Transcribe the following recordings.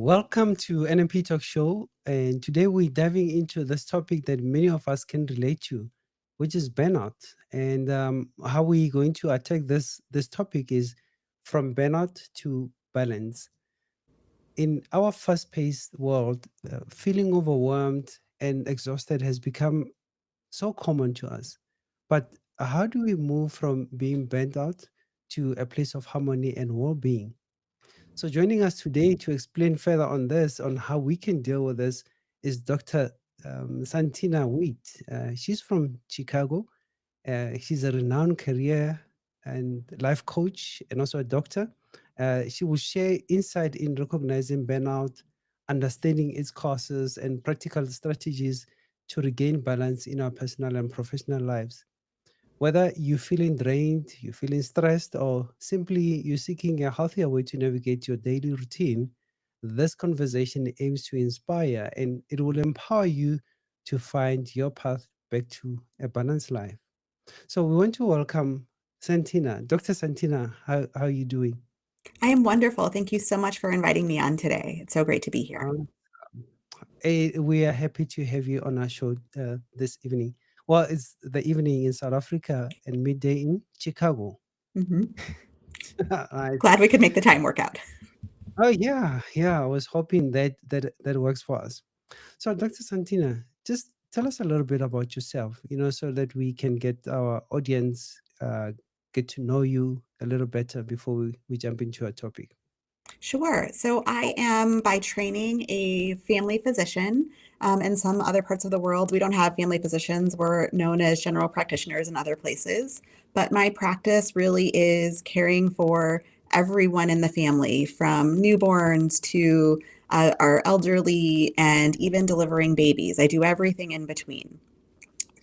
Welcome to NMP Talk Show. And today we're diving into this topic that many of us can relate to, which is burnout. And how we're going to attack this topic is from burnout to balance. In our fast-paced world, feeling overwhelmed and exhausted has become so common to us. But how do we move from being burnt out to a place of harmony and well-being? So, joining us today to explain further on this, on how we can deal with this, is Dr. Santina Wheat. She's from Chicago. She's a renowned career and life coach and also a doctor. She will share insight in recognizing burnout, understanding its causes, and practical strategies to regain balance in our personal and professional lives. Whether you're feeling drained, you're feeling stressed, or simply you're seeking a healthier way to navigate your daily routine, this conversation aims to inspire and it will empower you to find your path back to a balanced life. So we want to welcome Santina. Dr. Santina, how are you doing? I am wonderful. Thank you so much for inviting me on today. It's so great to be here. Um, we are happy to have you on our show this evening. Well, it's the evening in South Africa and midday in Chicago. Mhm. Right. Glad we could make the time work out. Oh yeah. I was hoping that works for us. So, Dr. Santina, just tell us a little bit about yourself, so that we can get our audience get to know you a little better before we jump into our topic. Sure. So I am by training a family physician. In some other parts of the world, we don't have family physicians. We're known as general practitioners in other places. But my practice really is caring for everyone in the family, from newborns to our elderly and even delivering babies. I do everything in between.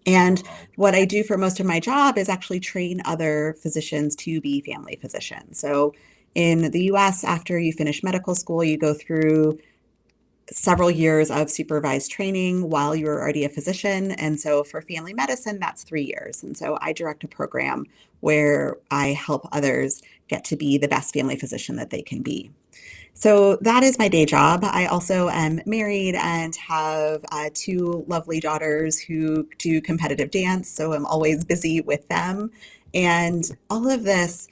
And Wow. what I do for most of my job is actually train other physicians to be family physicians. So in the US, after you finish medical school, you go through several years of supervised training while you're already a physician. And so for family medicine, that's 3 years. And so I direct a program where I help others get to be the best family physician that they can be. So that is my day job. I also am married and have two lovely daughters who do competitive dance. So I'm always busy with them. And all of this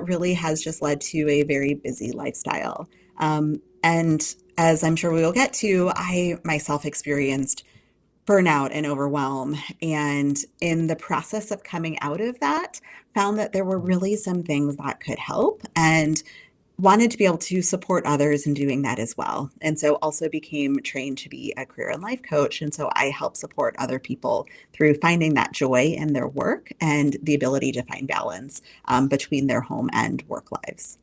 really has just led to a very busy lifestyle. And as I'm sure we will get to, I myself experienced burnout and overwhelm. And in the process of coming out of that, found that there were really some things that could help. And wanted to be able to support others in doing that as well. And so also became trained to be a career and life coach. And so I help support other people through finding that joy in their work and the ability to find balance between their home and work lives.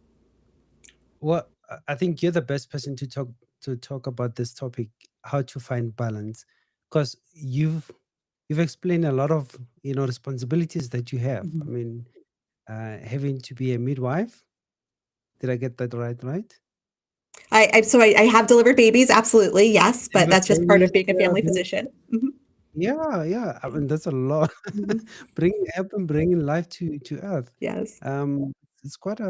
Well, I think you're the best person to talk about this topic, how to find balance, because you've explained a lot of responsibilities that you have. I Mhm. mean, having to be a midwife. Did I get that right? Right? So I have delivered babies, absolutely, yes, but Delivered that's just part babies. of being a Yeah, family physician. yeah. I mean, that's a lot. Mhm. Bringing life to earth. Yes. It's quite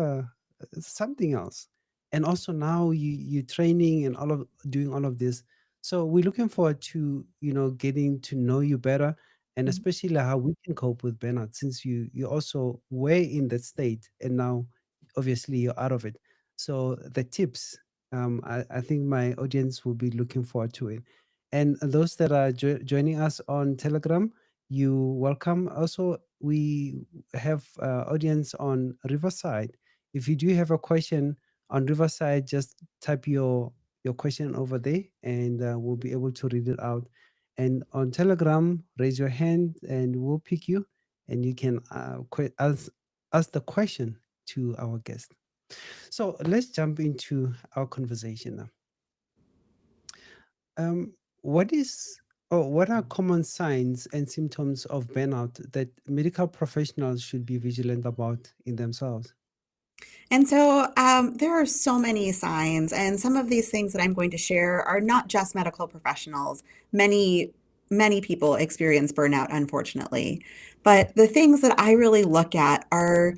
it's something else. And also now you training and all of doing all of this. So we're looking forward to getting to know you better, and Mhm. especially how we can cope with burnout since you also were in that state and now obviously you're out of it. So the tips, I think my audience will be looking forward to it. And those that are joining us on Telegram, you welcome. Also, we have audience on Riverside. If you do have a question on Riverside, just type your question over there, and we'll be able to read it out. And on Telegram, raise your hand, and we'll pick you, and you can ask the question to our guest. So let's jump into our conversation now. What is or what are common signs and symptoms of burnout that medical professionals should be vigilant about in themselves? And so there are so many signs, and some of these things that I'm going to share are not just medical professionals. Many people experience burnout, unfortunately. But the things that I really look at are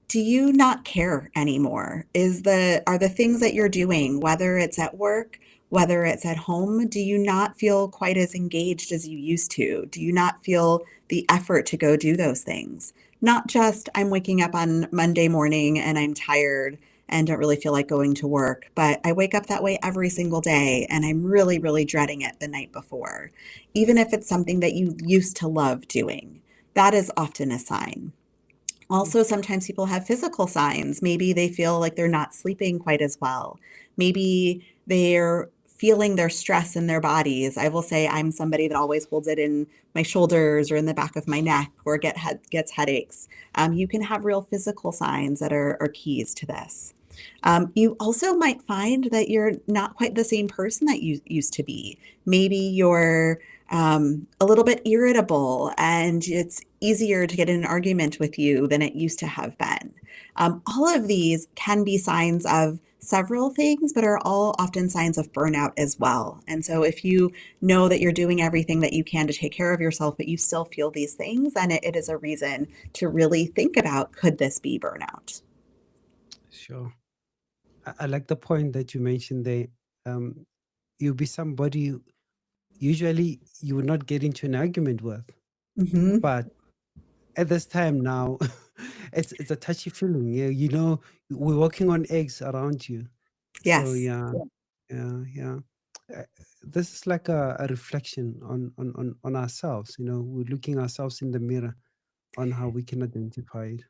Do you not care anymore? Are the things that you're doing, whether it's at work, whether it's at home, do you not feel quite as engaged as you used to? Do you not feel the effort to go do those things? Not just I'm waking up on Monday morning and I'm tired and don't really feel like going to work, but I wake up that way every single day and I'm really, really dreading it the night before. Even if it's something that you used to love doing, that is often a sign. Also, sometimes people have physical signs. Maybe they feel like they're not sleeping quite as well. Maybe they're feeling their stress in their bodies. I will say I'm somebody that always holds it in my shoulders or in the back of my neck or gets headaches. You can have real physical signs that are keys to this. You also might find that you're not quite the same person that you used to be. Maybe you're a little bit irritable and it's easier to get in an argument with you than it used to have been. All of these can be signs of several things, but are all often signs of burnout as well. And so if you know that you're doing everything that you can to take care of yourself, but you still feel these things, then it is a reason to really think about, could this be burnout? Sure. I like the point that you mentioned there. Um, you'll be somebody usually you would not get into an argument with, Hmm. but at this time now, it's a touchy feeling. Yeah, we're walking on eggs around you. So Yes. yeah, yeah. Uh, This is like a reflection on ourselves. We're looking ourselves in the mirror on how we can identify it.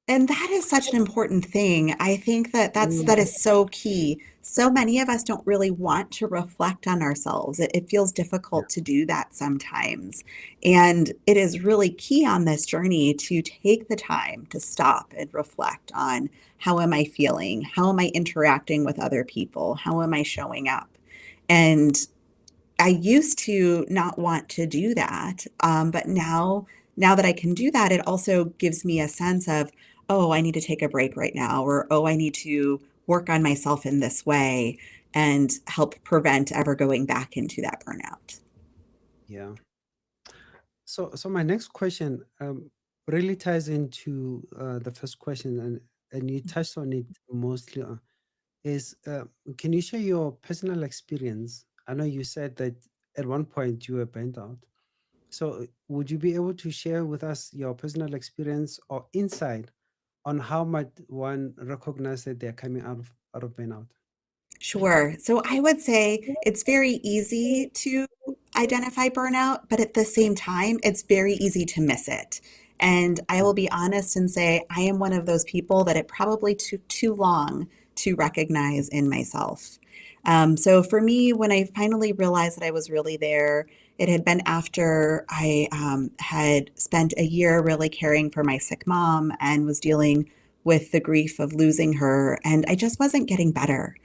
And that is such an important thing. I think that that Mm, is so key. So many of us don't really want to reflect on ourselves. It feels yeah, difficult to do that sometimes. And it is really key on this journey to take the time to stop and reflect on, how am I feeling? How am I interacting with other people? How am I showing up? And I used to not want to do that, but now that I can do that, it also gives me a sense of, oh, I need to take a break right now, or oh, I need to work on myself in this way and help prevent ever going back into that burnout. yeah. So my next question really ties into the first question, and you touched on it mostly. Is Can you share your personal experience? I know you said that at one point you were burnt out. So would you be able to share with us your personal experience or insight on how might one recognize that they're coming out of burnout? Sure. So I would say it's very easy to identify burnout, but at the same time, it's very easy to miss it. And I will Mm, be honest and say I am one of those people that it probably took too long to recognize in myself. So for me, when I finally realized that I was really there, it had been after I had spent a year really caring for my sick mom and was dealing with the grief of losing her, and I just wasn't getting better.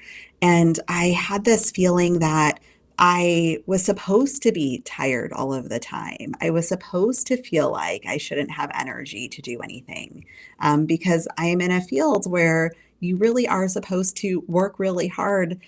And I had this feeling that I was supposed to be tired all of the time. I was supposed to feel like I shouldn't have energy to do anything, because I am in a field where you really are supposed to work really hard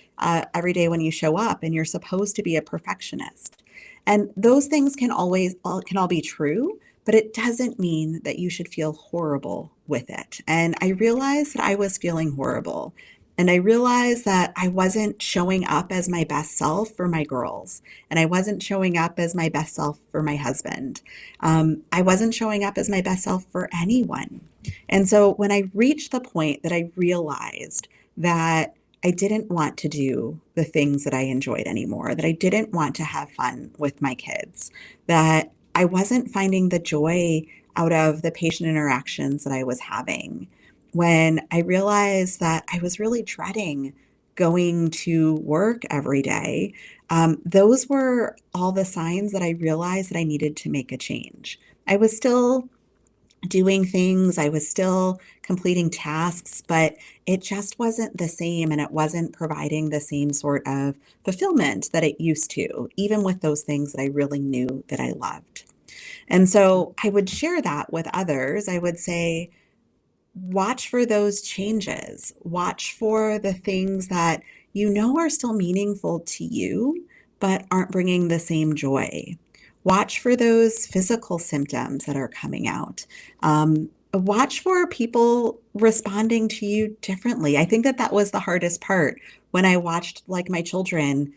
every day when you show up, and you're supposed to be a perfectionist. And those things can all be true, but it doesn't mean that you should feel horrible with it. And I realized that I was feeling horrible. And I realized that I wasn't showing up as my best self for my girls, and I wasn't showing up as my best self for my husband. I wasn't showing up as my best self for anyone. And so when I reached the point that I realized that I didn't want to do the things that I enjoyed anymore, that I didn't want to have fun with my kids, that I wasn't finding the joy out of the patient interactions that I was having, when I realized that I was really dreading going to work every day, those were all the signs that I realized that I needed to make a change. I was still doing things, I was still completing tasks, but it just wasn't the same and it wasn't providing the same sort of fulfillment that it used to, even with those things that I really knew that I loved. And so I would share that with others. I would say, watch for those changes. Watch for the things that you know are still meaningful to you, but aren't bringing the same joy. Watch for those physical symptoms that are coming out. watch for people responding to you differently. I think that that was the hardest part when I watched like my children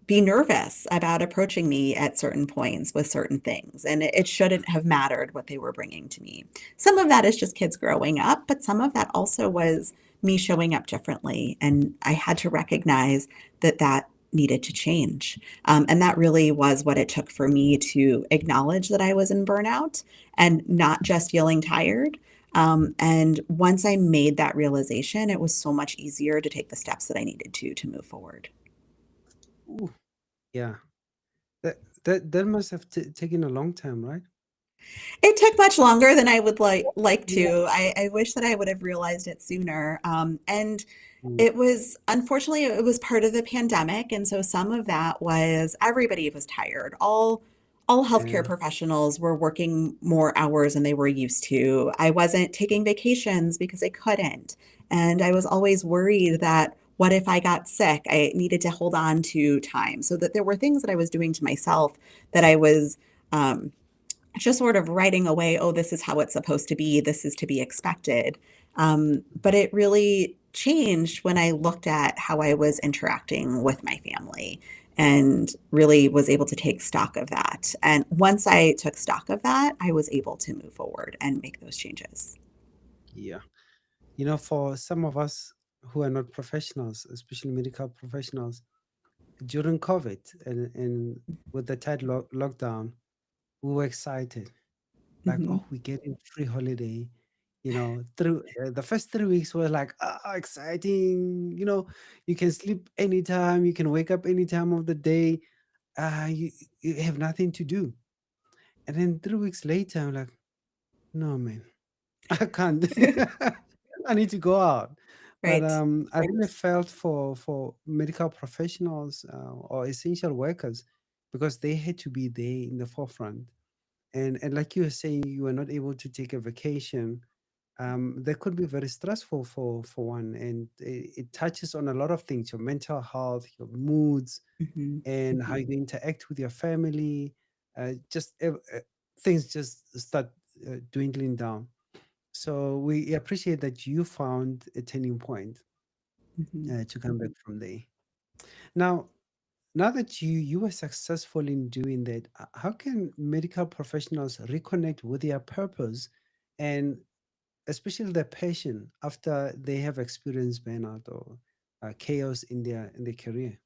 be nervous about approaching me at certain points with certain things. And it shouldn't have mattered what they were bringing to me. Some of that is just kids growing up, but some of that also was me showing up differently. And I had to recognize that that needed to change. And that really was what it took for me to acknowledge that I was in burnout and not just feeling tired. And once I made that realization, it was so much easier to take the steps that I needed to move forward. Ooh, yeah. That must have taken a long time, right? It took much longer than I would like Yeah. to. I wish that I would have realized it sooner. And Mm, it was unfortunately it was part of the pandemic, and so some of that was everybody was tired. All healthcare yeah. professionals were working more hours than they were used to. I wasn't taking vacations because I couldn't, and I was always worried that what if I got sick? I needed to hold on to time, so that there were things that I was doing to myself that I was um, just sort of writing away, oh, this is how it's supposed to be, this is to be expected. But it really changed when I looked at how I was interacting with my family and really was able to take stock of that. And once I took stock of that, I was able to move forward and make those changes. Yeah. For some of us who are not professionals, especially medical professionals, during COVID and with the tight lockdown, we were excited. Like, Mhm. oh, we get a free holiday. Through the first 3 weeks were like, exciting. You can sleep anytime, you can wake up any time of the day. You have nothing to do. And then 3 weeks later, I'm like, no, man, I can't. I need to go out. But Right. I really felt for medical professionals or essential workers because they had to be there in the forefront. And like you were saying, you were not able to take a vacation. That could be very stressful for one, and it touches on a lot of things: your mental health, your moods, Mhm. and how you interact with your family. Just things just start dwindling down. So we appreciate that you found a turning point Mhm. to come back from there. Now, now that you were successful in doing that, how can medical professionals reconnect with their purpose and especially their passion after they have experienced burnout or chaos in their career?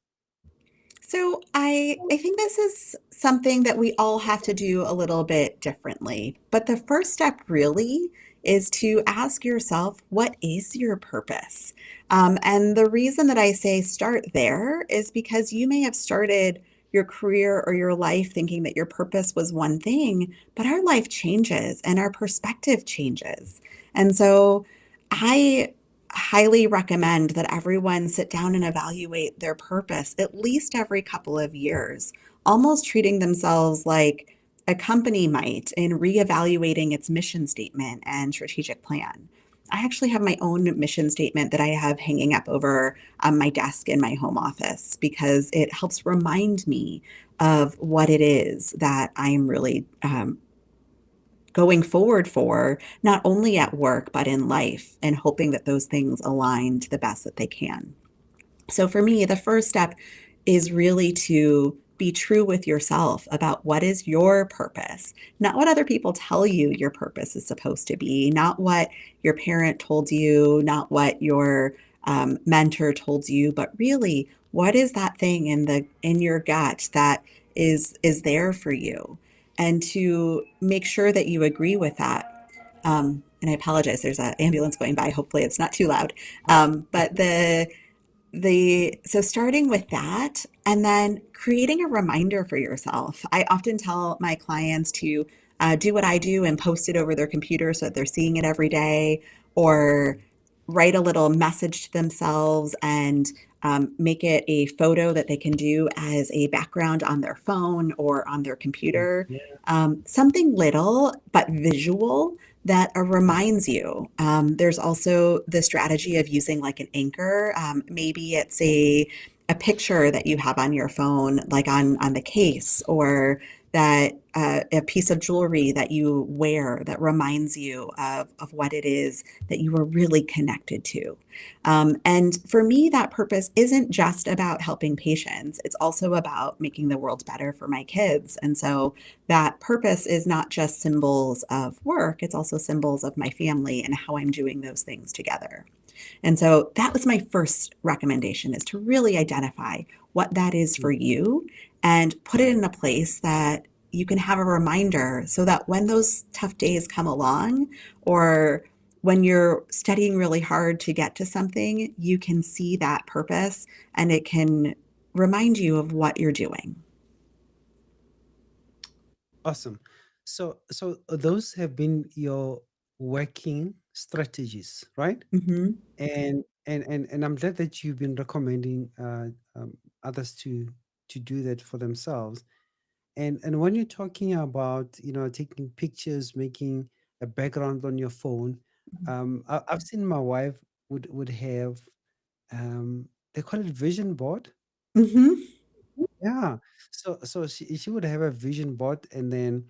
So I think this is something that we all have to do a little bit differently. But the first step really is to ask yourself, what is your purpose? And the reason that I say start there is because you may have started your career or your life thinking that your purpose was one thing, but our life changes and our perspective changes. And so I highly recommend that everyone sit down and evaluate their purpose at least every couple of years, almost treating themselves like a company might in reevaluating its mission statement and strategic plan. I actually have my own mission statement that I have hanging up over my desk in my home office because it helps remind me of what it is that I am really going forward for, not only at work, but in life, and hoping that those things align to the best that they can. So for me, the first step is really to be true with yourself about what is your purpose, not what other people tell you your purpose is supposed to be, not what your parent told you, not what your mentor told you, but really what is that thing in your gut that is there for you, and to make sure that you agree with that. And I apologize, there's an ambulance going by. Hopefully, it's not too loud. But the so starting with that and then creating a reminder for yourself. I often tell my clients to do what I do and post it over their computer so that they're seeing it every day, or write a little message to themselves and make it a photo that they can do as a background on their phone or on their computer. Yeah. Something little but visual that reminds you. There's also the strategy of using like an anchor. Maybe it's a picture that you have on your phone, like on the case, or that a piece of jewelry that you wear that reminds you of what it is that you are really connected to. And for me, that purpose isn't just about helping patients, it's also about making the world better for my kids. And so that purpose is not just symbols of work, it's also symbols of my family and how I'm doing those things together. And so that was my first recommendation, is to really identify what that is for you and put it in a place that you can have a reminder so that when those tough days come along, or when you're studying really hard to get to something, you can see that purpose and it can remind you of what you're doing. Awesome. So those have been your working strategies, right? Hmm. And I'm glad that you've been recommending others to do that for themselves. And when you're talking about, taking pictures, making a background on your phone, I've seen my wife would have, they call it vision board. Hmm. Yeah. So she would have a vision board, and then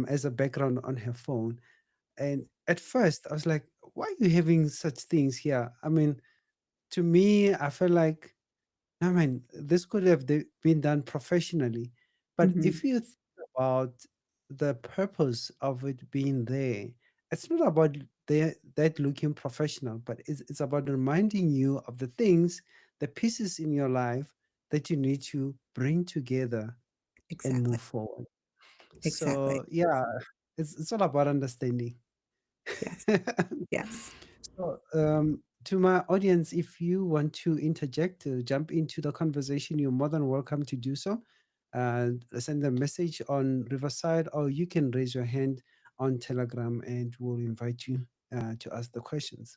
as a background on her phone. And at first I was like, why are you having such things here? I mean, to me, I felt like, I mean, this could have been done professionally. But Hmm. if you think about the purpose of it being there, it's not about that looking professional, but it's about reminding you of the things, the pieces in your life that you need to bring together and move Exactly. forward. Exactly. So yeah, it's all about understanding. Yes. Yes. So, to my audience, if you want to interject, jump into the conversation, you're more than welcome to do so. Send a message on Riverside, or you can raise your hand on Telegram, and we'll invite you to ask the questions.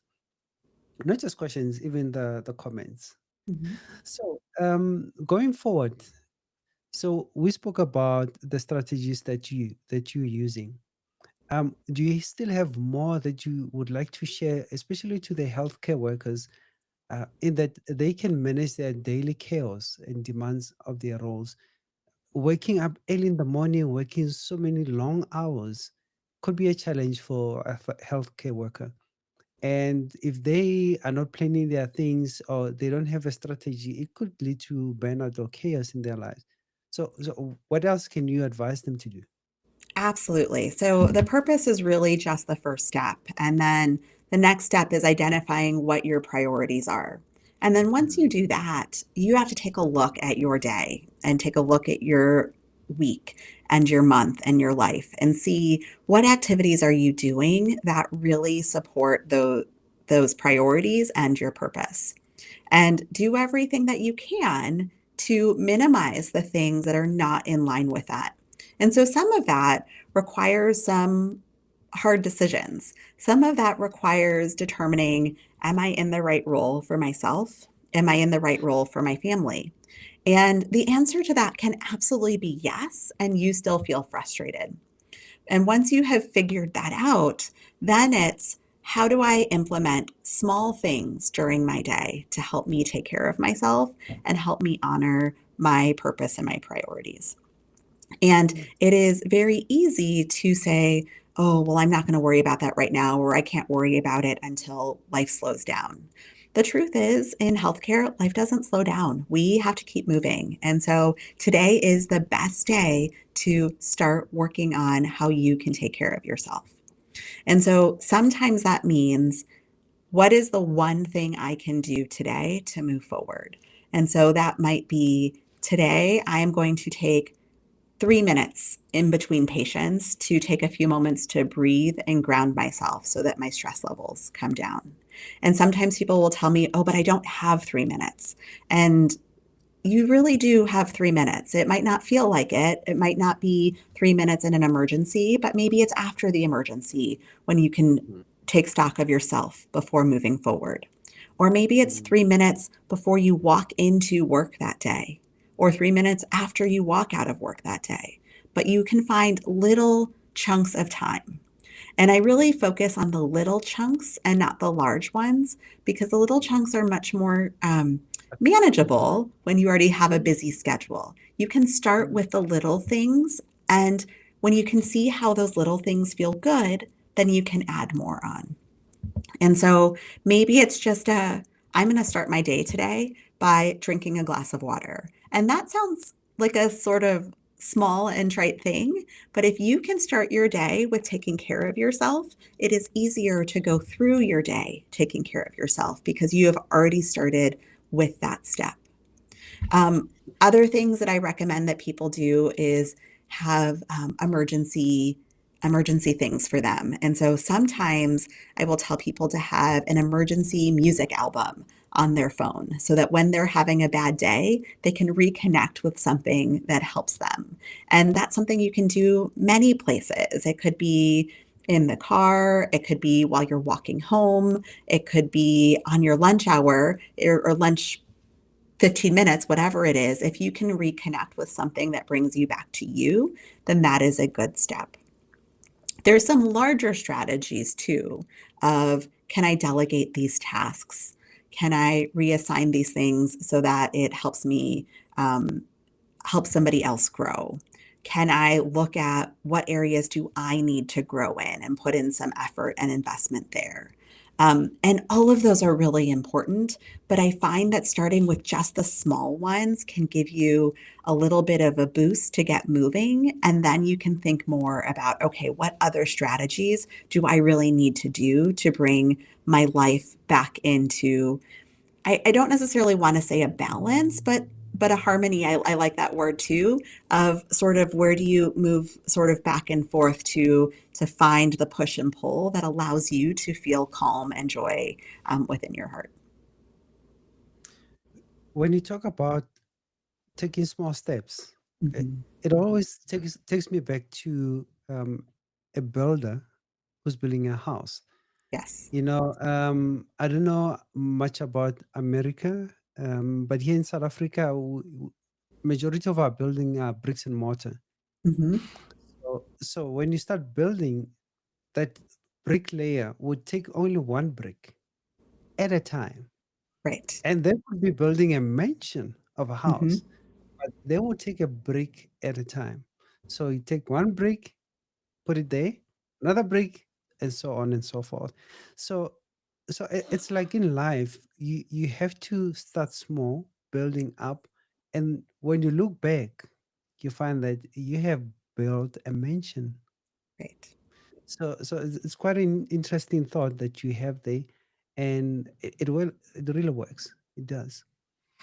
Not just questions, even the comments. Hmm. So, going forward, so we spoke about the strategies that you're using. Do you still have more that you would like to share, especially to the healthcare workers, in that they can manage their daily chaos and demands of their roles? Waking up early in the morning, working so many long hours could be a challenge for a healthcare worker. And if they are not planning their things, or they don't have a strategy, it could lead to burnout or chaos in their lives. So what else can you advise them to do? Absolutely. So the purpose is really just the first step. And then the next step is identifying what your priorities are. And then once you Mm, do that, you have to take a look at your day and take a look at your week and your month and your life and see what activities are you doing that really support those priorities and your purpose. And do everything that you can to minimize the things that are not in line with that. And so some of that requires some hard decisions. Some of that requires determining, am I in the right role for myself? Am I in the right role for my family? And the answer to that can absolutely be yes, and you still feel frustrated. And once you have figured that out, then it's, how do I implement small things during my day to help me take care of myself and help me honor my purpose and my priorities? And mm, it is very easy to say, oh, well, I'm not going to worry about that right now, or I can't worry about it until life slows down. The truth is, in healthcare, life doesn't slow down. We have to keep moving. And so today is the best day to start working on how you can take care of yourself. And so sometimes that means, what is the one thing I can do today to move forward? And so that might be, today I am going to take 3 minutes in between patients to take a few moments to breathe and ground myself so that my stress levels come down. And sometimes people will tell me, oh, but I don't have 3 minutes. And you really do have 3 minutes. It might not feel like it. It might not be 3 minutes in an emergency, but maybe it's after the emergency when you can mm, take stock of yourself before moving forward. Or maybe it's mm, 3 minutes before you walk into work that day, or 3 minutes after you walk out of work that day. But you can find little chunks of time. And I really focus on the little chunks and not the large ones, because the little mm. chunks are much more Mhm, manageable when you already have a busy schedule. You can start mm, with the little things And when you can see how those little things feel good, then you can add more on. And so maybe it's just I'm going to start my day today by drinking a glass of water. And that sounds like a sort of small and trite thing, but if you can start your day with taking care of yourself, it is easier to go through your day taking care of yourself because you have already started with that step. Um, Other things that I recommend that people do is have emergency things for them. And so sometimes I will tell people to have an emergency music album on their phone so that when they're having a bad day, they can reconnect with something that helps them. And that's something you can do many places. It could be in the car, it could be while you're walking home, it could be on your lunch hour or lunch 15 minutes, whatever it is. If you can reconnect with something that brings you back to you, then that is a good step. There's some larger strategies too of, can I delegate these tasks? Can I reassign these things so that it helps me help somebody else grow? Can I look at what areas do I need to grow in and put in some effort and investment there? And all of those are really important, but I find that starting with just the small ones can give you a little bit of a boost to get moving. And then you can think more about, okay, what other strategies do I really need to do to bring my life back into, I don't necessarily want to say a balance, but a harmony. I like that word too, of sort of where do you move sort of back and forth to find the push and pull that allows you to feel calm and joy within your heart. When you talk about taking small steps, it, Mhm. it always takes me back to a builder who's building a house. Yes. I don't know much about America, but here in South Africa, majority of our building are bricks and mortar. Hmm. So when you start building, that bricklayer would take only one brick at a time, Right. and they would be building a mansion of a Hmm. house, but they will take a brick at a time. So you take one brick, put it there, another brick, and so on and so forth. So, it's like in life, you have to start small, building up, and when you look back, you find that you have built a mansion. Right. So it's quite an interesting thought that you have there, and it really works. It does.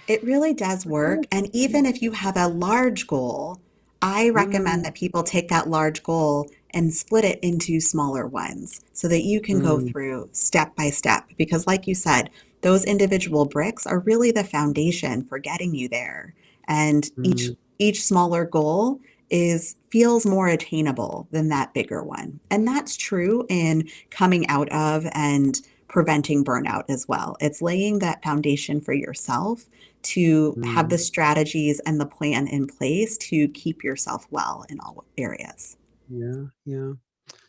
It really does work. And even if you have a large goal, I recommend Mm, that people take that large goal and split it into smaller ones so that you can go mm, through step by step. Because, like you said, those individual bricks are really the foundation for getting you there. And each mm, each smaller goal is feels more attainable than that bigger one. And that's true in coming out of and preventing burnout as well. It's laying that foundation for yourself to have the mm. strategies and the plan in place to keep yourself well in all areas. Yeah, yeah.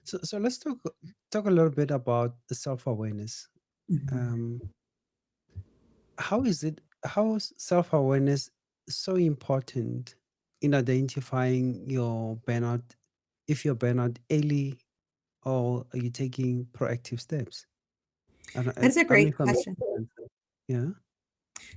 So let's talk a little bit about the self-awareness. Mhm. Um, how is self-awareness so important in identifying your burnout, if you're burnout early, or are you taking proactive steps? That's a I don't know great if I'm question. yeah.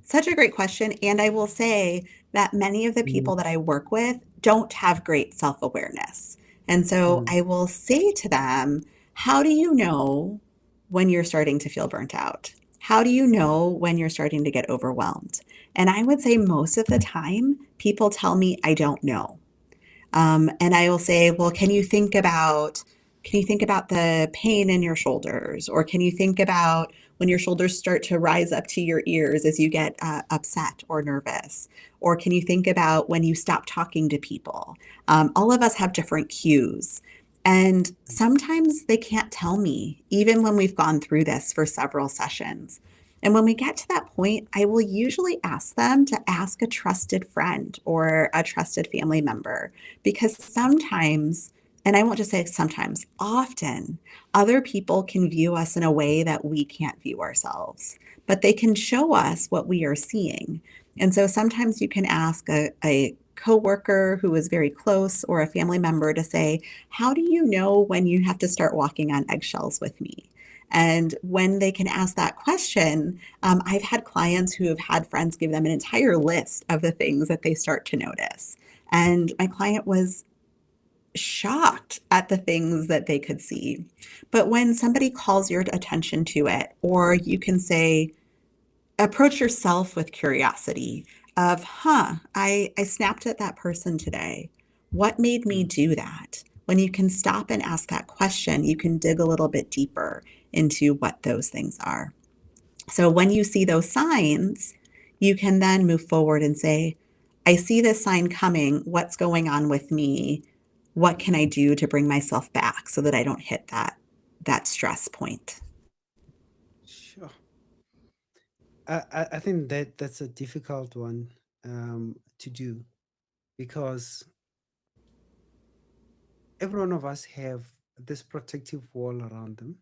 Such a great question. And I will say that many of the Mm, people that I work with don't have great self awareness. And so mm, I will say to them, how do you know when you're starting to feel burnt out? How do you know when you're starting to get overwhelmed? And I would say most of the time, people tell me, I don't know. And I will say, well, can you think about the pain in your shoulders, or can you think about when your shoulders start to rise up to your ears as you get upset or nervous, or can you think about when you stop talking to people? All of us have different cues. And sometimes they can't tell me, even when we've gone through this for several sessions. And when we get to that point, I will usually ask them to ask a trusted friend or a trusted family member because sometimes, and I won't just say sometimes, often, other people can view us in a way that we can't view ourselves, but they can show us what we are seeing. And so sometimes you can ask a coworker who is very close or a family member to say, "How do you know when you have to start walking on eggshells with me?" And when they can ask that question, I've had clients who have had friends give them an entire list of the things that they start to notice. And my client was shocked at the things that they could see. But when somebody calls your attention to it, or you can say, approach yourself with curiosity of, I snapped at that person today. What made me Mm. do that? When you can stop and ask that question, you can dig a little bit deeper into what those things are. So when you see those signs, you can then move forward and say, I see this sign coming. What's going on with me? What can I do to bring myself back so that I don't hit that stress point? Sure. I think that that's a difficult one to do because every one of us have this protective wall around them,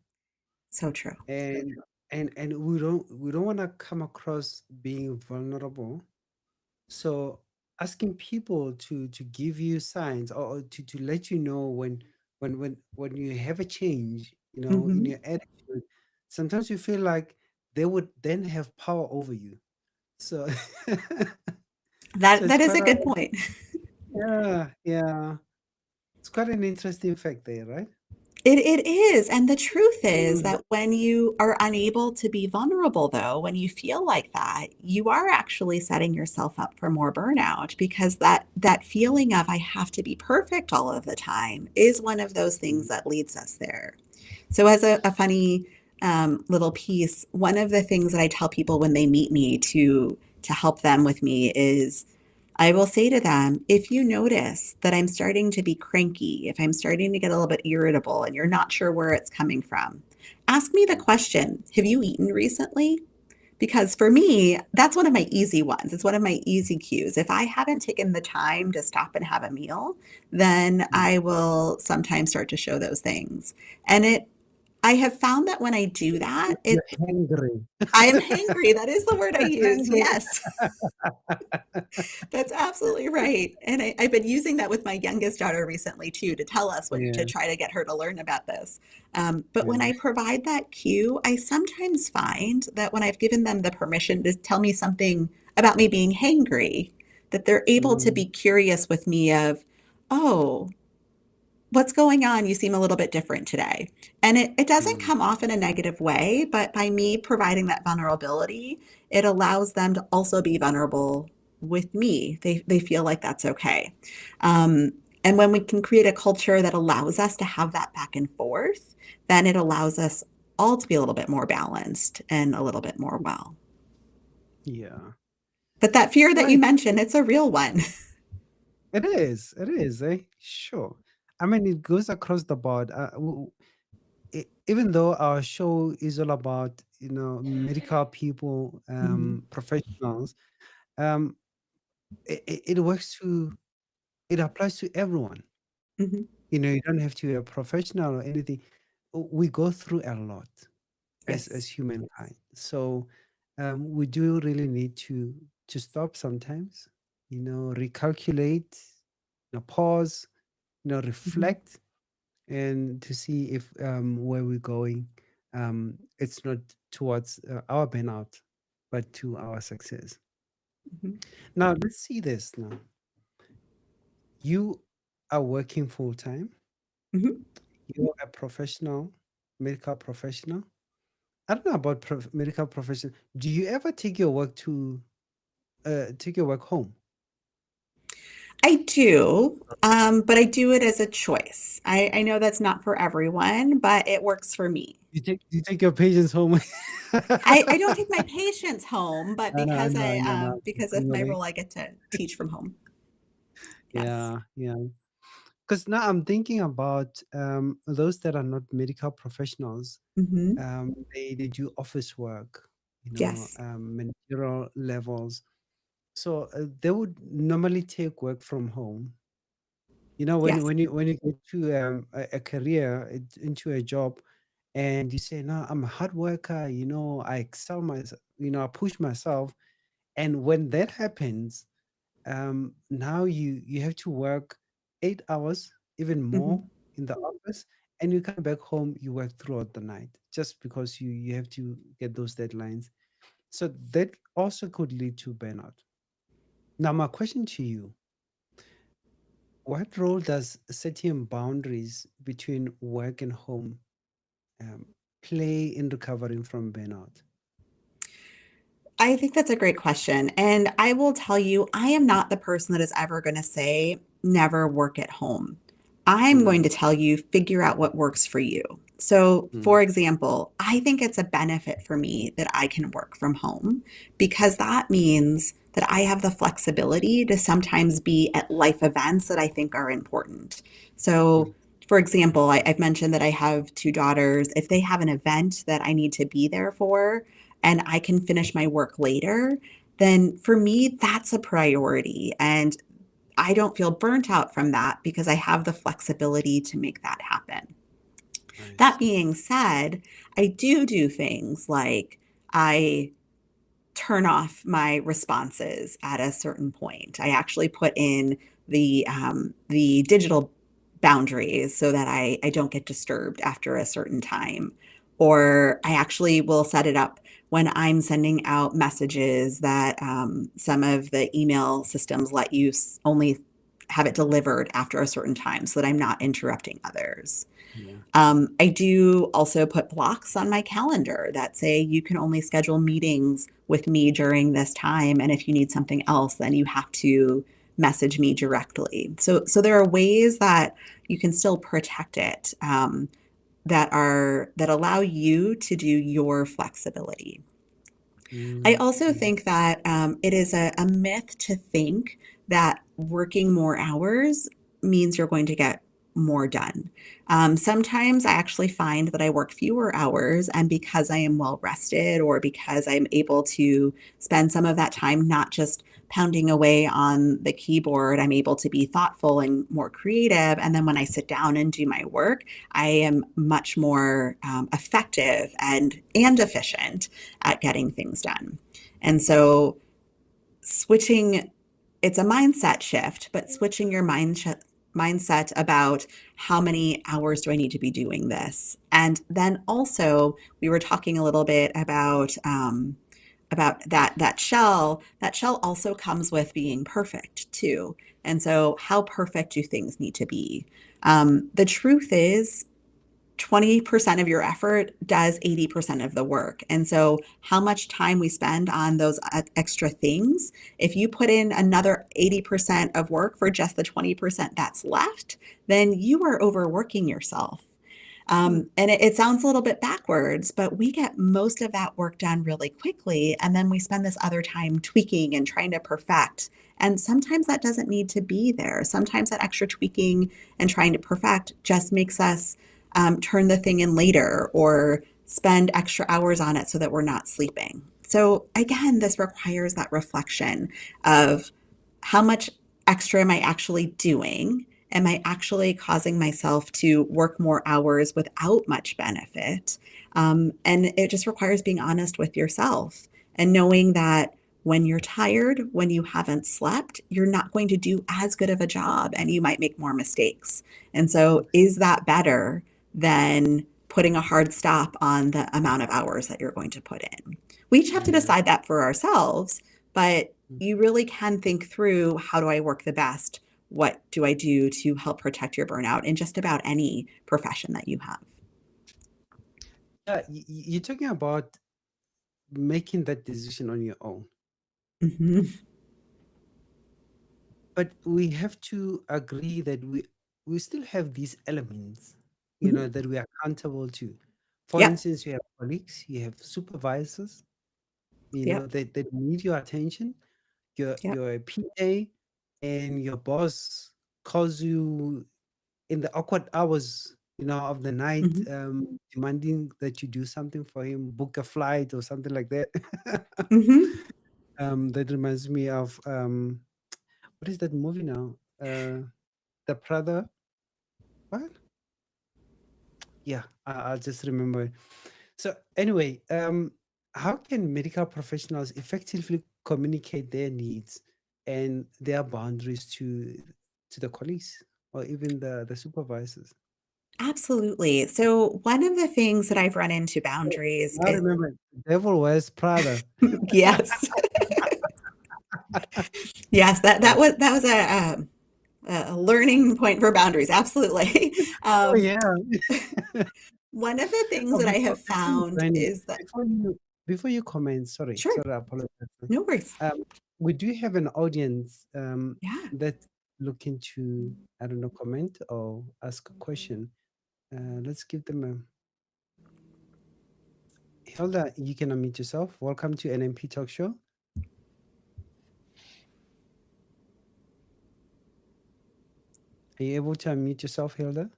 So true. and and we don't want to come across being vulnerable. So asking people to give you signs or to let you know when you have a change, in Hmm. your attitude, sometimes you feel like they would then have power over you. So so it's That is quite a a good point. yeah, yeah. It's quite an interesting fact there, right? It is, and the truth is Mm. that when you are unable to be vulnerable, though, when you feel like that, you are actually setting yourself up for more burnout because that feeling of I have to be perfect all of the time is one of those things Mm. that leads us there. So as a funny, little piece, one of the things that I tell people when they meet me to help them with me is I will say to them, if you notice that I'm starting to be cranky, if I'm starting to get a little bit irritable and you're not sure where it's coming from, ask me the question, have you eaten recently? Because for me, that's one of my easy ones. It's one of my easy cues. If I haven't taken the time to stop and have a meal, then Mm. I will sometimes start to show those things. And I have found that when I do that, You're hungry. I am hangry. That is the word I use. Hungry. Yes. That's absolutely right. And I've been using that with my youngest daughter recently too, to tell us what to Yeah, try to get her to learn about this. But when yeah. I provide that cue, I sometimes find that when I've given them the permission to tell me something about me being hangry, that they're able to Mm, be curious with me of, oh, what's going on? You seem a little bit different today. And it doesn't mm, come off in a negative way, but by me providing that vulnerability, it allows them to also be vulnerable with me. They feel like that's okay. Um, and when we can create a culture that allows us to have that back and forth, then it allows us all to be a little bit more balanced and a little bit more well. yeah. But that fear that you Right. mentioned, it's a real one. It is, eh? Sure. I mean, it goes across the board. Even though our show is all about, medical people, Mhm. professionals, um, it works it applies to everyone. Mhm. You don't have to be a professional or anything. We go through a lot as Yes. humankind. So we do really need to stop sometimes, recalculate, pause, Mhm. reflect, and to see if where we're going, it's not towards our burnout, but to our success. Mhm. Now let's see this. Now you are working full time. Mhm. You're a professional, medical professional. I don't know about medical profession. Do you ever take your work home? I do, but I do it as a choice. I know that's not for everyone, but it works for me. You take your patients home? I don't take my patients home, but because No, no, no. because of my Really? role, I get to teach from home. Yes. Yeah, yeah. Because now I'm thinking about those that are not medical professionals. Mhm. They do office work, Yes. managerial levels. So they would normally take work from home. When Yes. when you get to a career into a job, and you say, "No, I'm a hard worker. I excel myself. I push myself." And when that happens, now you have to work 8 hours, even more, Mhm. in the office, and you come back home, you work throughout the night just because you have to get those deadlines. So that also could lead to burnout. Now, my question to you: what role does setting boundaries between work and home um, play in recovering from burnout? I think that's a great question. And I will tell you, I am not the person that is ever going to say, never work at home. I'm going Mm, to tell you, figure out what works for you. So, mm, for example, I think it's a benefit for me that I can work from home because that means that I have the flexibility to sometimes be at life events that I think are important. mm, So, for example, I've mentioned that I have two daughters. If they have an event that I need to be there for, and I can finish my work later, then for me, that's a priority. And I don't feel burnt out from that because I have the flexibility to make that happen. I That see. being said, I do things like I turn off my responses at a certain point. I actually put in the digital boundaries so that I don't get disturbed after a certain time. Or I actually will set it up when I'm sending out messages that some of the email systems let you only have it delivered after a certain time so that I'm not interrupting others. Yeah. I do also put blocks on my calendar that say you can only schedule meetings with me during this time, and if you need something else, then you have to message me directly. So there are ways that you can still protect it that allow you to do your flexibility. I Mm, also mm, think that it is a myth to think that working more hours means you're going to get more done. Sometimes I actually find that I work fewer hours, and because I am well rested or because I'm able to spend some of that time not just pounding away on the keyboard, I'm able to be thoughtful and more creative. And then when I sit down and do my work, I am much more effective and efficient at getting things done. And so switching it's a mindset shift, but switching your mindset about how many hours do I need to be doing this? And then also we were talking a little bit about that shell. That shell also comes with being perfect too. And so how perfect do things need to be? The truth is 20% of your effort does 80% of the work. And so, how much time we spend on those extra things, if you put in another 80% of work for just the 20% that's left, then you are overworking yourself. mm. And it sounds a little bit backwards, but we get most of that work done really quickly. And then we spend this other time tweaking and trying to perfect. And sometimes that doesn't need to be there. Sometimes that extra tweaking and trying to perfect just makes us turn the thing in later or spend extra hours on it so that we're not sleeping. So, again, this requires that reflection of how much extra am I actually doing? Am I actually causing myself to work more hours without much benefit? And it just requires being honest with yourself and knowing that when you're tired, when you haven't slept, you're not going to do as good of a job and you might make more mistakes. And so, is that better than putting a hard stop on the amount of hours that you're going to put in? We each have to Yeah. decide that for ourselves, but Mm. you really can think through how do I work the best? What do I do to help protect your burnout in just about any profession that you have? Yeah, you're talking about making that decision on your own, Mhm. but we have to agree that we still have these elements, Mhm. that we are accountable to. For Yep. instance, you have colleagues, you have supervisors, Yep. that need your attention. Yep. You're a PA, and your boss calls you in the awkward hours, of the night, Mhm. demanding that you do something for him, book a flight or something like that. Mhm. That reminds me of what is that movie now? The brother. What? Yeah, I'll just remember it. So anyway, how can medical professionals effectively communicate their needs and their boundaries to the colleagues or even the supervisors. Absolutely. So one of the things that I've run into boundaries I is remember Devil Wears Prada. yes. Yes, Yeah. that was a learning point for boundaries. Absolutely. Oh Um, yeah. one of the things Oh, that I have before you found join in, is that before you comment, sorry, sure, sorry, I apologize. no worries. Um, we do have an audience Yeah. that's looking to, I don't know, comment or ask a question. Let's give them a Hilda, you can unmute yourself. Welcome to NMP Talk Show. Are you able to unmute yourself, Hilda?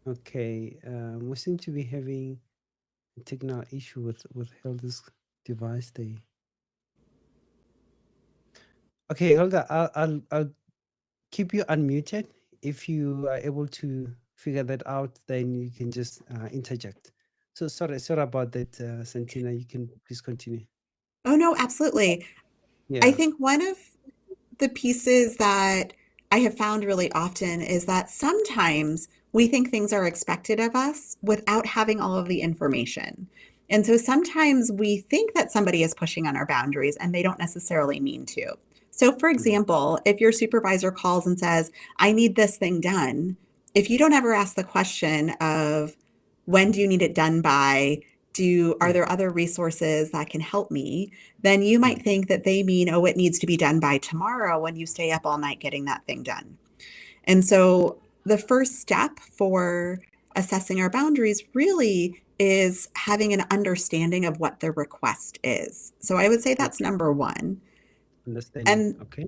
Okay, we seem to be having a technical issue with Hilda's device there. Okay, Hilda, I'll keep you unmuted. If you are able to figure that out, then you can just interject. So sorry about that, Santina. You can please continue. Oh no, absolutely. I Yeah. think one of the pieces that I have found really often is that sometimes we think things are expected of us without having all of the information. And so sometimes we think that somebody is pushing on our boundaries and they don't necessarily mean to. So, for Mhm. example, if your supervisor calls and says, I need this thing done, if you don't ever ask the question of when do you need it done by, are Yeah. there other resources that can help me? Then you Mm. might think that they mean, oh, it needs to be done by tomorrow when you stay up all night getting that thing done. And so the first step for assessing our boundaries really is having an understanding of what the request is. So I would say that's Okay. number one. Understanding. And Okay.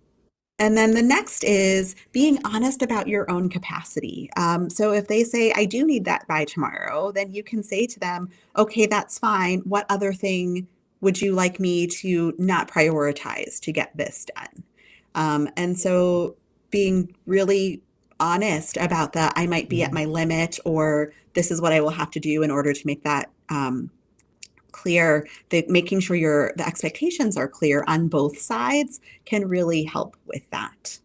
and then the next is being honest about your own capacity. So if they say, I do need that by tomorrow, then you can say to them, okay, that's fine. What other thing would you like me to not prioritize to get this done? And so being really honest about that, I might be at Mhm. my limit, or this is what I will have to do in order to make that clear, that making sure the expectations are clear on both sides can really help with that.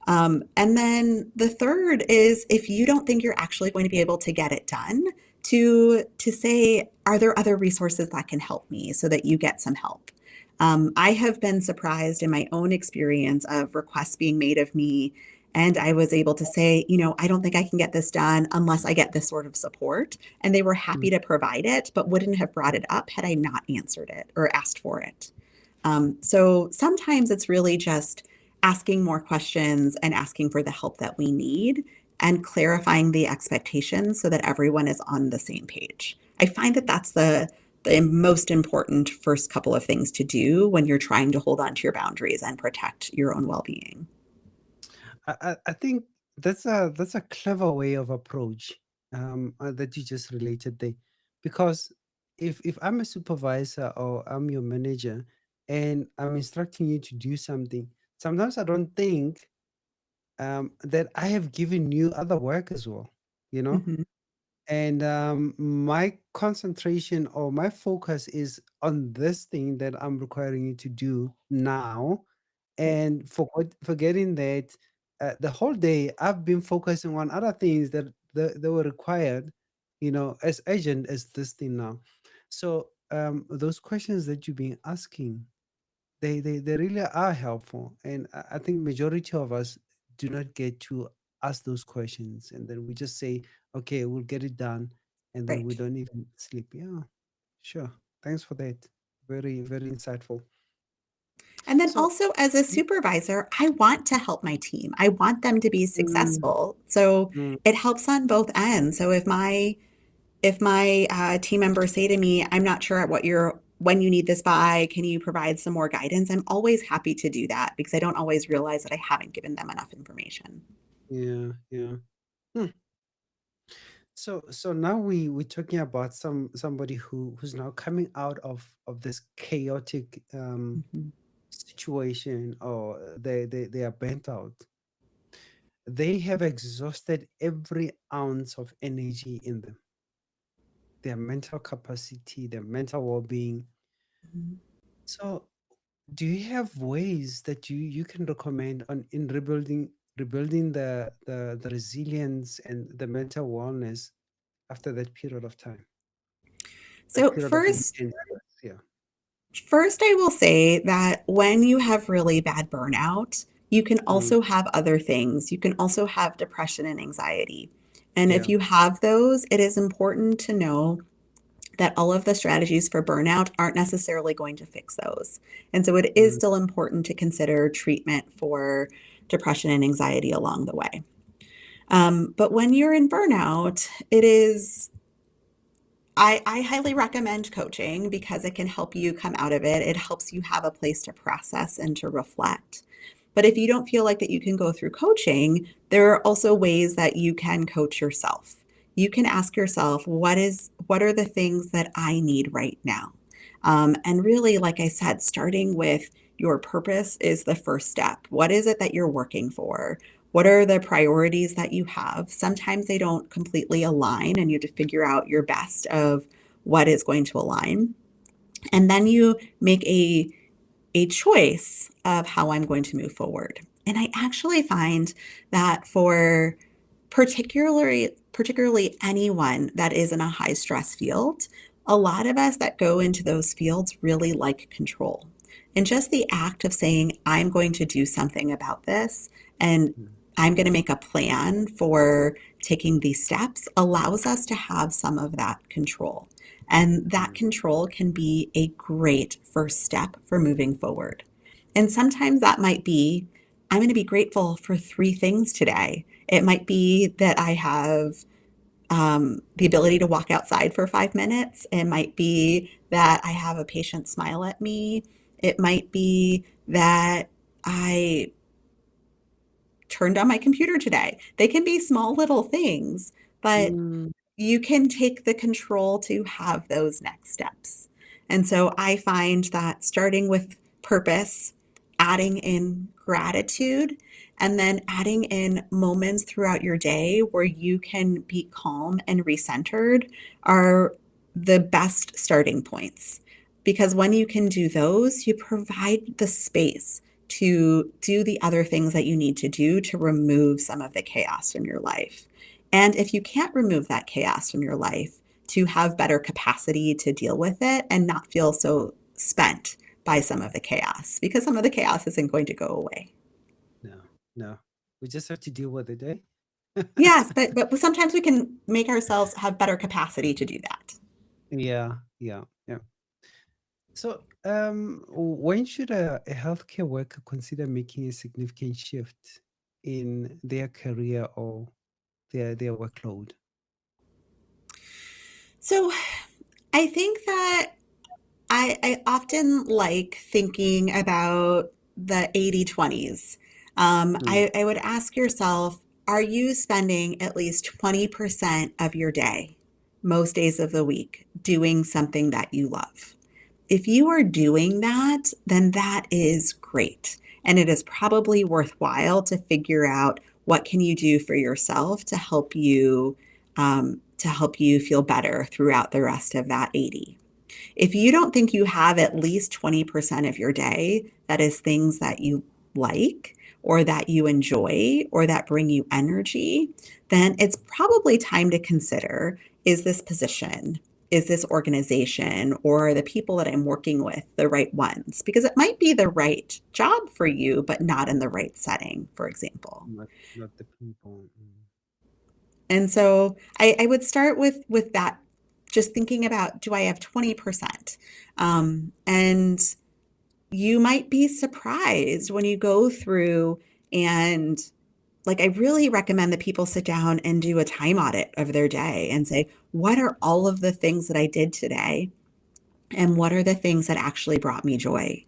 And then the third is if you don't think you're actually going to be able to get it done, to say, are there other resources that can help me so that you get some help? I have been surprised in my own experience of requests being made of me. And I was able to say, I don't think I can get this done unless I get this sort of support. And they were happy Mm. to provide it, but wouldn't have brought it up had I not answered it or asked for it. So sometimes it's really just asking more questions and asking for the help that we need and clarifying the expectations so that everyone is on the same page. I find that that's the most important first couple of things to do when you're trying to hold on to your boundaries and protect your own well-being. I think that's a clever way of approach that you just related there, because if I'm a supervisor or I'm your manager and I'm instructing you to do something, sometimes I don't think that I have given you other work as well, you know. Mhm. And my concentration or my focus is on this thing that I'm requiring you to do now, Right. and forgetting that the whole day I've been focusing on other things that they were required, as urgent as this thing now. So those questions that you've been asking, they really are helpful, and I think majority of us do not get to ask those questions, and then we just say, okay, we'll get it done, and then we Right. don't even sleep. Yeah, sure. Thanks for that. Very, very insightful. And then So also as a supervisor, I want to help my team. I want them to be mm, successful. So mm, it helps on both ends. So if my team members say to me, I'm not sure at when you need this by, can you provide some more guidance? I'm always happy to do that because I don't always realize that I haven't given them enough information. yeah, yeah. Hmm. So now we're talking about somebody who's now coming out of this chaotic Mhm. situation, or they are burnt out. They have exhausted every ounce of energy in them. their mental capacity, their mental well-being. Mhm. So, do you have ways that you can recommend on in rebuilding the resilience and the mental wellness after that period of time, that So period of first, intense stress? Yeah. First, I will say that when you have really bad burnout, you can Mm, also have other things. You can also have depression and anxiety. And if yeah. you have those, it is important to know that all of the strategies for burnout aren't necessarily going to fix those. And so it is Mm, still important to consider treatment for depression and anxiety along the way. But when you're in burnout, I highly recommend coaching because it can help you come out of it. It helps you have a place to process and to reflect. But if you don't feel like that you can go through coaching, there are also ways that you can coach yourself. You can ask yourself, what are the things that I need right now? And really, like I said, starting with your purpose is the first step. What is it that you're working for? What are the priorities that you have? Sometimes they don't completely align, and you have to figure out your best of what is going to align. And then you make a choice of how I'm going to move forward. And I actually find that for particularly anyone that is in a high stress field, a lot of us that go into those fields really like control. And just the act of saying, I'm going to do something about this and mm, I'm going to make a plan for taking these steps allows us to have some of that control. And that mm, control can be a great first step for moving forward. And sometimes that might be, I'm going to be grateful for three things today. It might be that I have the ability to walk outside for 5 minutes. It might be that I have a patient smile at me. It might be that I turned on my computer today. They can be small little things, but mm, you can take the control to have those next steps. And so I find that starting with purpose, adding in gratitude, and then adding in moments throughout your day where you can be calm and recentered are the best starting points. Because when you can do those, you provide the space to do the other things that you need to do to remove some of the chaos in your life. And if you can't remove that chaos from your life, to have better capacity to deal with it and not feel so spent by some of the chaos, because some of the chaos isn't going to go away. no, no. We just have to deal with it, eh? Yes, but sometimes we can make ourselves have better capacity to do that. Yeah, yeah, yeah. So, when should a healthcare worker consider making a significant shift in their career or their workload? So I think that I often like thinking about the 80/20s. Mm, I would ask yourself, are you spending at least 20% of your day, most days of the week, doing something that you love? If you are doing that, then that is great. And it is probably worthwhile to figure out what can you do for yourself to help you feel better throughout the rest of that 80. If you don't think you have at least 20% of your day that is things that you like or that you enjoy or that bring you energy, then it's probably time to consider, is this position, is this organization, or the people that I'm working with the right ones? Because it might be the right job for you, but not in the right setting, for example. not the people. Mm, And so I would start with that, just thinking about, do I have 20%? And you might be surprised when you go through and like I really recommend that people sit down and do a time audit of their day and say, what are all of the things that I did today? And what are the things that actually brought me joy?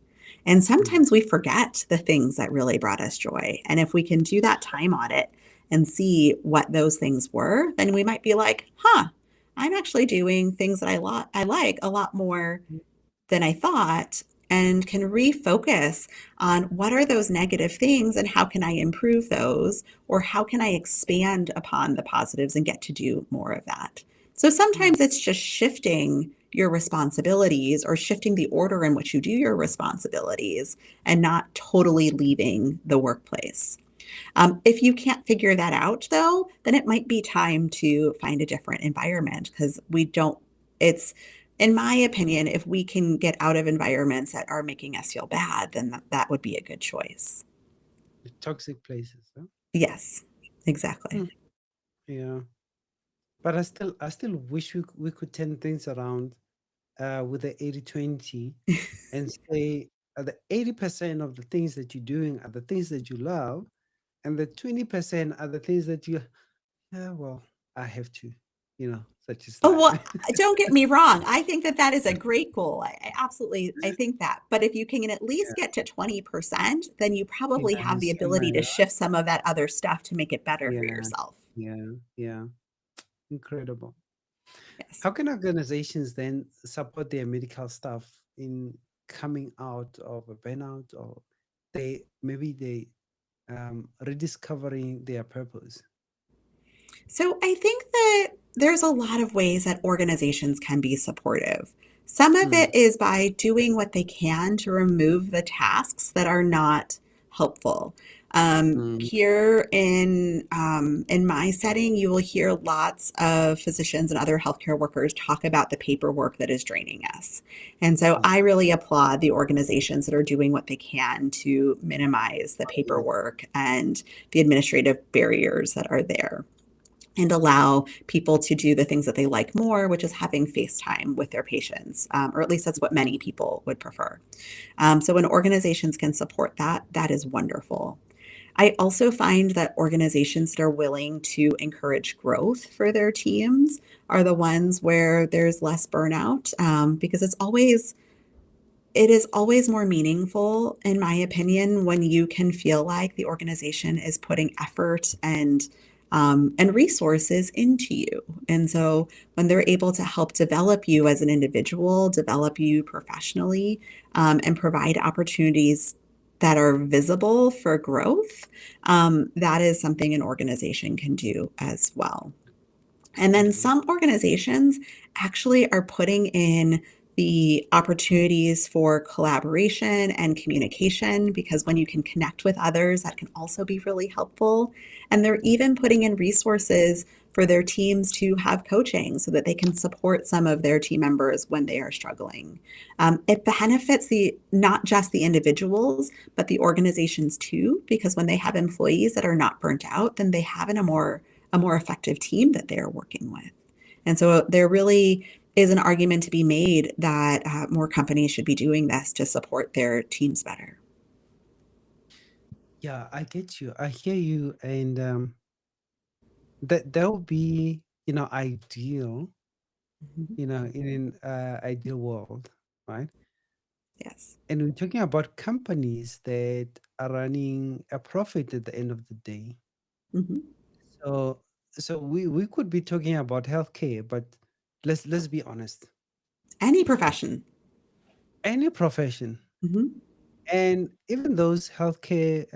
And mm, sometimes we forget the things that really brought us joy. And if we can do that time audit and see what those things were, then we might be like, huh, I'm actually doing things that I like a lot more mm, than I thought, and can refocus on what are those negative things and how can I improve those, or how can I expand upon the positives and get to do more of that. So Mm. sometimes it's just shifting your responsibilities or shifting the order in which you do your responsibilities and not totally leaving the workplace. If you can't figure that out, though, then it might be time to find a different environment because we don't, it's, in my opinion, if we can get out of environments that are making us feel bad, then that would be a good choice. The toxic places, huh? Yes, exactly. Mm. Yeah. But I still wish we could turn things around with the 80/20 and say the 80% of the things that you're doing are the things that you love, and the 20% are the things that you, yeah, well, I have to, such is Oh, life. well, don't get me wrong. I think that that is a great goal. I absolutely, I think that. But if you can at least Yeah, get to 20%, then you probably yeah, have the it's so ability to nice. shift some of that other stuff to make it better for Yeah, yourself. yeah, yeah. Incredible. Yes. How can organizations then support their medical staff in coming out of a burnout, or they rediscovering their purpose? So I think that there's a lot of ways that organizations can be supportive. Some of Mm, it is by doing what they can to remove the tasks that are not helpful. mm, Here in my setting, you will hear lots of physicians and other healthcare workers talk about the paperwork that is draining us. And so yeah. I really applaud the organizations that are doing what they can to minimize the Oh, yes. paperwork and the administrative barriers that are there and allow people to do the things that they like more, which is having FaceTime with their patients, or at least that's what many people would prefer. So when organizations can support that, that is wonderful. I also find that organizations that are willing to encourage growth for their teams are the ones where there's less burnout, because it is always more meaningful, in my opinion, when you can feel like the organization is putting effort and resources into you. And so when they're able to help develop you as an individual, develop you professionally, and provide opportunities that are visible for growth, that is something an organization can do as well. And then Mm, some organizations actually are putting in the opportunities for collaboration and communication because when you can connect with others, that can also be really helpful. And they're even putting in resources for their teams to have coaching so that they can support some of their team members when they are struggling. It benefits the not just the individuals, but the organizations too, because when they have employees that are not burnt out, then they have a more effective team that they're working with. And so there really is an argument to be made that more companies should be doing this to support their teams better. yeah, I get you. I hear you, and that would be, ideal, Mhm. in an ideal world, right? Yes. And we're talking about companies that are running a profit at the end of the day. Hmm. So we could be talking about healthcare, but let's be honest. Any profession. Any profession, Hmm. and even those healthcare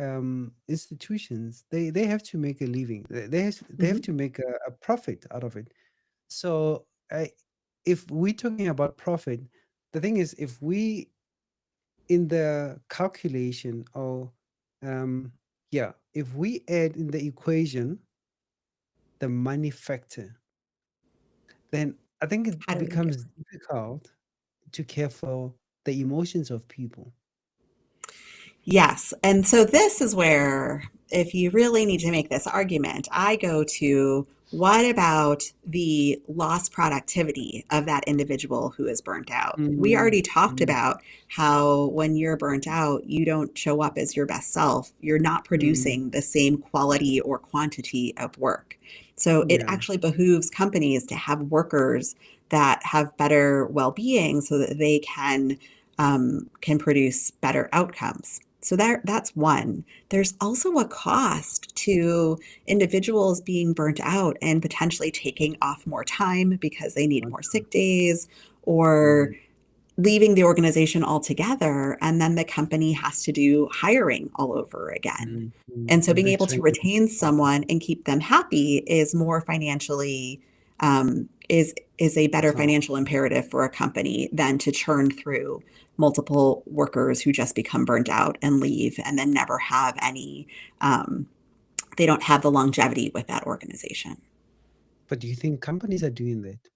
institutions, they have to make a living. They have to Hmm. make a profit out of it. So if we're talking about profit, the thing is, if we in the calculation, or yeah, if we add in the equation the money factor, then I think How it do we make it becomes work? difficult to care for the emotions of people. Yes. And so this is where, if you really need to make this argument, I go to what about the lost productivity of that individual who is burnt out? We Mm, already talked mm, about how when you're burnt out, you don't show up as your best self. You're not mm, producing the same quality or quantity of work. So it yeah. actually behooves companies to have workers that have better well-being so that they can produce better outcomes. So that's one. There's also a cost to individuals being burnt out and potentially taking off more time because they need more sick days or Mm, leaving the organization altogether. And then the company has to do hiring all over again. mm, mm. And so being able to Retraining. retain someone and keep them happy is more financially is a better So, financial imperative for a company than to churn through multiple workers who just become burnt out and leave and then never have any, um, they don't have the longevity with that organization. but do you think companies are doing that?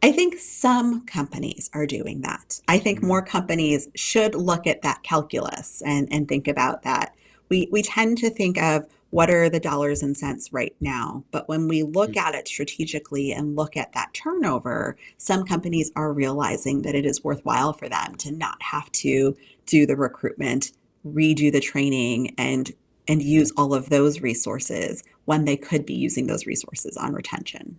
I think some companies are doing that. I think more Mm, companies should look at that calculus and think about that. We tend to think of what are the dollars and cents right now, but when we look mm, at it strategically and look at that turnover, some companies are realizing that it is worthwhile for them to not have to do the recruitment, redo the training, and mm. use all of those resources when they could be using those resources on retention.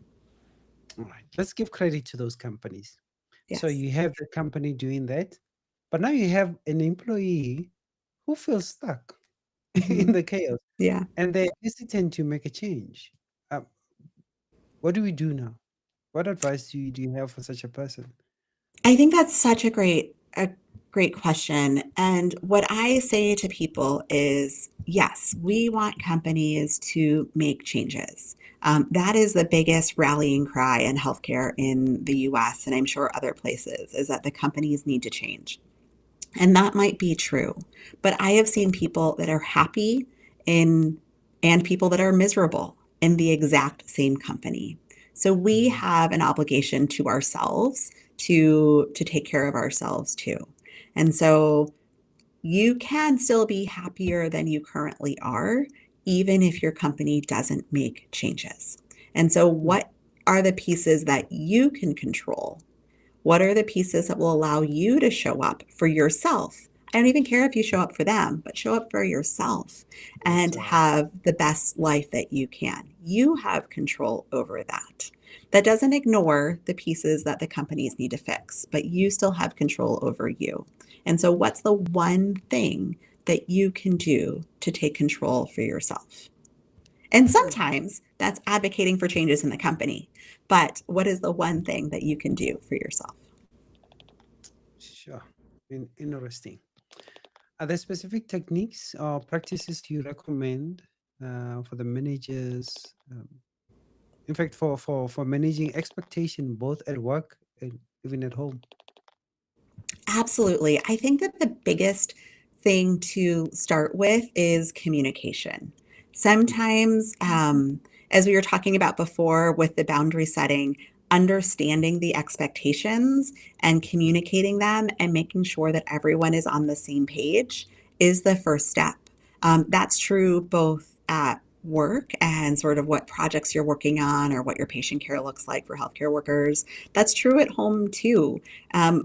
All right. Let's give credit to those companies. So Yes. you have the company doing that, but now you have an employee who feels stuck in Mhm. the chaos Yeah. and they're hesitant to make a change. Um, what do we do now? What advice do you have for such a person? I think that's such a great question. And what I say to people is, yes, we want companies to make changes. That is the biggest rallying cry in healthcare in the US, and I'm sure other places, is that the companies need to change. And that might be true. But I have seen people that are happy in and people that are miserable in the exact same company. So we Mm, have an obligation to ourselves to take care of ourselves too. And so you can still be happier than you currently are, even if your company doesn't make changes. And so mm, what are the pieces that you can control? What are the pieces that will allow you to show up for yourself? I don't even care if you show up for them, but show up for yourself and yourself. have the best life that you can. You have control over that. That doesn't ignore the pieces that the companies need to fix, but you still have control over you. And so, what's the one thing that you can do to take control for yourself? And Mm, sometimes that's advocating for changes in the company. But what is the one thing that you can do for yourself? sure. Interesting. Are there specific techniques or practices you recommend for the managers? In fact, for managing expectation both at work and even at home. Absolutely. I think that the biggest thing to start with is communication. Mm, Sometimes, as we were talking about before with the boundary setting, understanding the expectations and communicating them and making sure that everyone is on the same page is the first step. That's true both at work and sort of what projects you're working on or what your patient care looks like for healthcare workers. That's true at home too.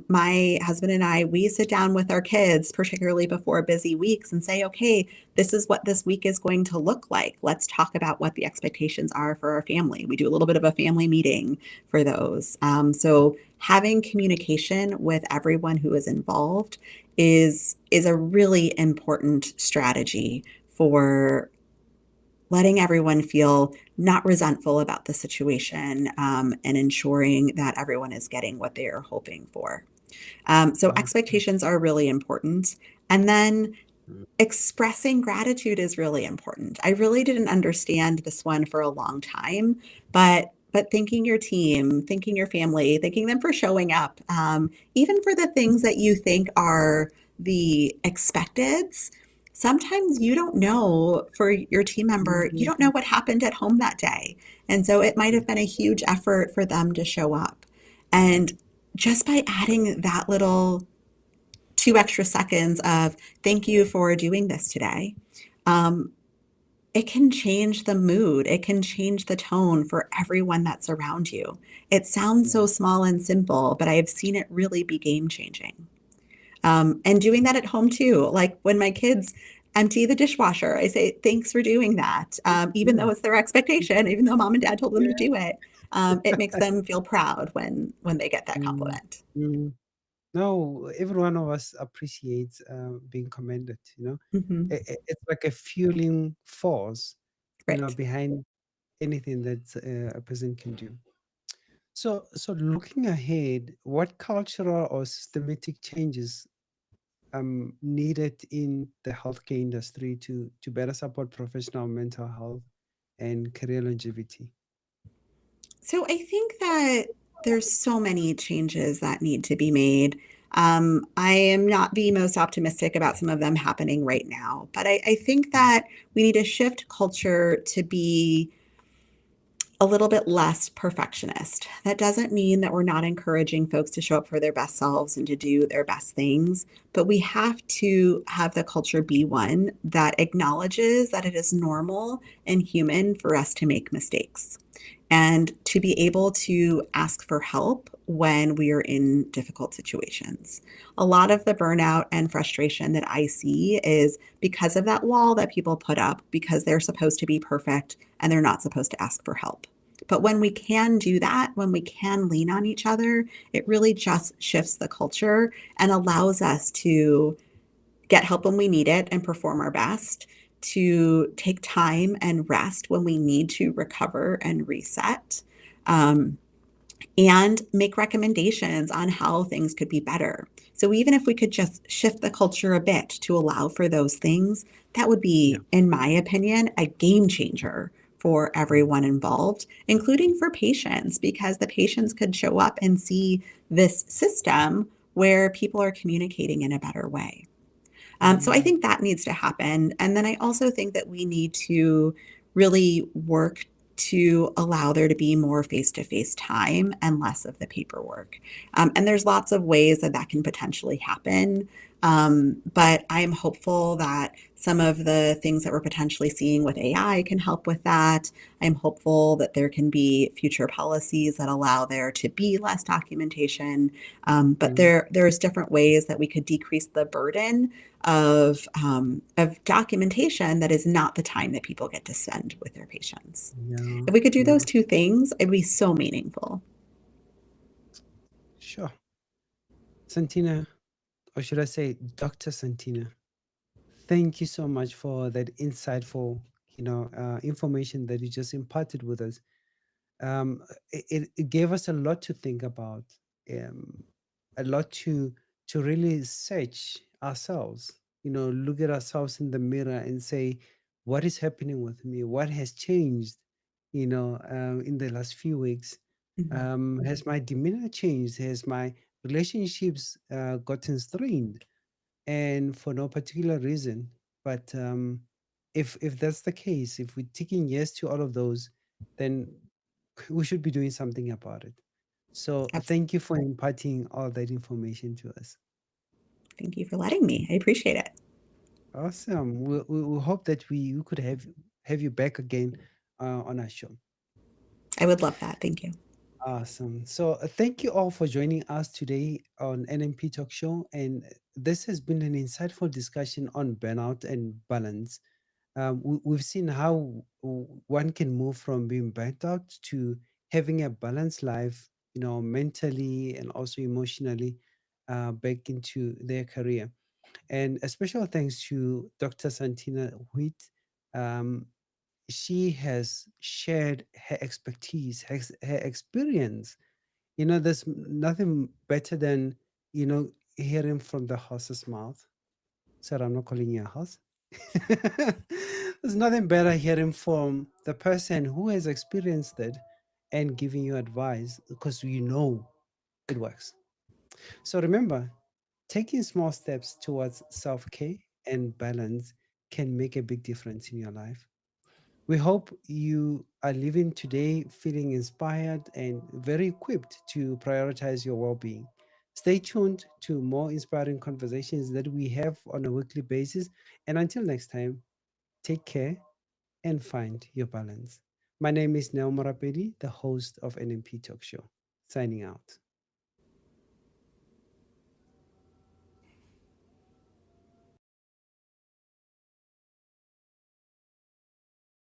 My husband and I, we sit down with our kids, particularly before busy weeks, and say, okay, this is what this week is going to look like. Let's talk about what the expectations are for our family. We do a little bit of a family meeting for those. So having communication with everyone who is involved is a really important strategy for letting everyone feel not resentful about the situation, and ensuring that everyone is getting what they are hoping for. So okay. expectations are really important. And then Mm, expressing gratitude is really important. I really didn't understand this one for a long time, but thanking your team, thanking your family, thanking them for showing up, even for the things that you think are the expecteds. Sometimes you don't know for your team member, you don't know mhm, what happened at home that day. And so it might mm, have been a huge effort for them to show up. And just by adding that little 2 extra seconds of thank you for doing this today, um, it can change the mood. It can change the tone for everyone that's around you. It sounds so mm, small and simple, but I have seen it really be game changing. And doing that at home too. Like when my kids empty the dishwasher, I say, thanks for doing that. Even though yeah, it's their expectation, even though mom and dad told them to yeah. do it, it makes them feel proud when they get that Mm, compliment. mm. No, every one of us appreciates being commended, you know. Hmm. It's like a fueling force, Right. behind anything that a person can do. So looking ahead, what cultural or systematic changes needed in the healthcare industry to better support professional mental health and career longevity? So I think that there's so many changes that need to be made. I am not the most optimistic about some of them happening right now, but I think Mm, that we need to shift culture to be a little bit less perfectionist. That doesn't mean that we're not encouraging folks to show up for their best selves and to do their best things, but we have to have the culture be one that acknowledges that it is normal and human for us to make mistakes and to be able to ask for help when we are in difficult situations. A lot of the burnout and frustration that I see is because of that wall that people put up because they're supposed to be perfect and they're not supposed to ask for help. But when we can do that, when we can lean on each other, it really just shifts the culture and allows us to get help when we need it and perform our best, to take time and rest when we need to recover and reset, um, and make recommendations on how things could be better. So even if we could just shift the culture a bit to allow for those things, that would yeah. be, in my opinion, a game changer for Mm, everyone involved, including for patients, because the patients could show up and see this system where people are communicating in a better way. So I mm, think that needs to happen. And then I also think that we need to really work to allow there to be more face to face time and less of the paperwork. And there's lots of ways that that can potentially happen. But I'm hopeful that some of the things that we're potentially seeing with AI can help with that. I'm hopeful that there can be future policies that allow there to be less documentation. But mm. there's different ways that we could decrease the burden of documentation that is not the time that people get to spend with their patients. Yeah, If we could do yeah, those two things, it'd be so meaningful. sure. Santina, or should I say Dr. Santina, thank you so much for that insightful, information that you just imparted with us. It gave us a lot to think about, um, a lot to really search ourselves. Look at ourselves in the mirror and say, what is happening with me? What has changed? In the last few weeks, Mhm. has my demeanor changed? Has my relationships gotten strained? And for no particular reason. But if that's the case, if we're ticking yes to all of those, then we should be doing something about it. So Absolutely. thank you for imparting all that information to us. Thank you for letting me. I appreciate it. Awesome. We hope that we could have you back again on our show. I would love that. Thank you. Awesome. So thank you all for joining us today on NMP Talk Show. And this has been an insightful discussion on burnout and balance. We've seen how one can move from being burnt out to having a balanced life, mentally and also emotionally, back into their career. And a special thanks to Dr. Santina Wheat. Um, she has shared her expertise, her experience. There's nothing better than, hearing from the horse's mouth. Sorry, I'm not calling you a horse. There's nothing better hearing from the person who has experienced it and giving you advice because it works. So remember, taking small steps towards self care and balance can make a big difference in your life. We hope you are living today feeling inspired and very equipped to prioritize your well being. Stay tuned to more inspiring conversations that we have on a weekly basis. And until next time, take care and find your balance. My name is Neo Morapedi, the host of NMP Talk Show, signing out.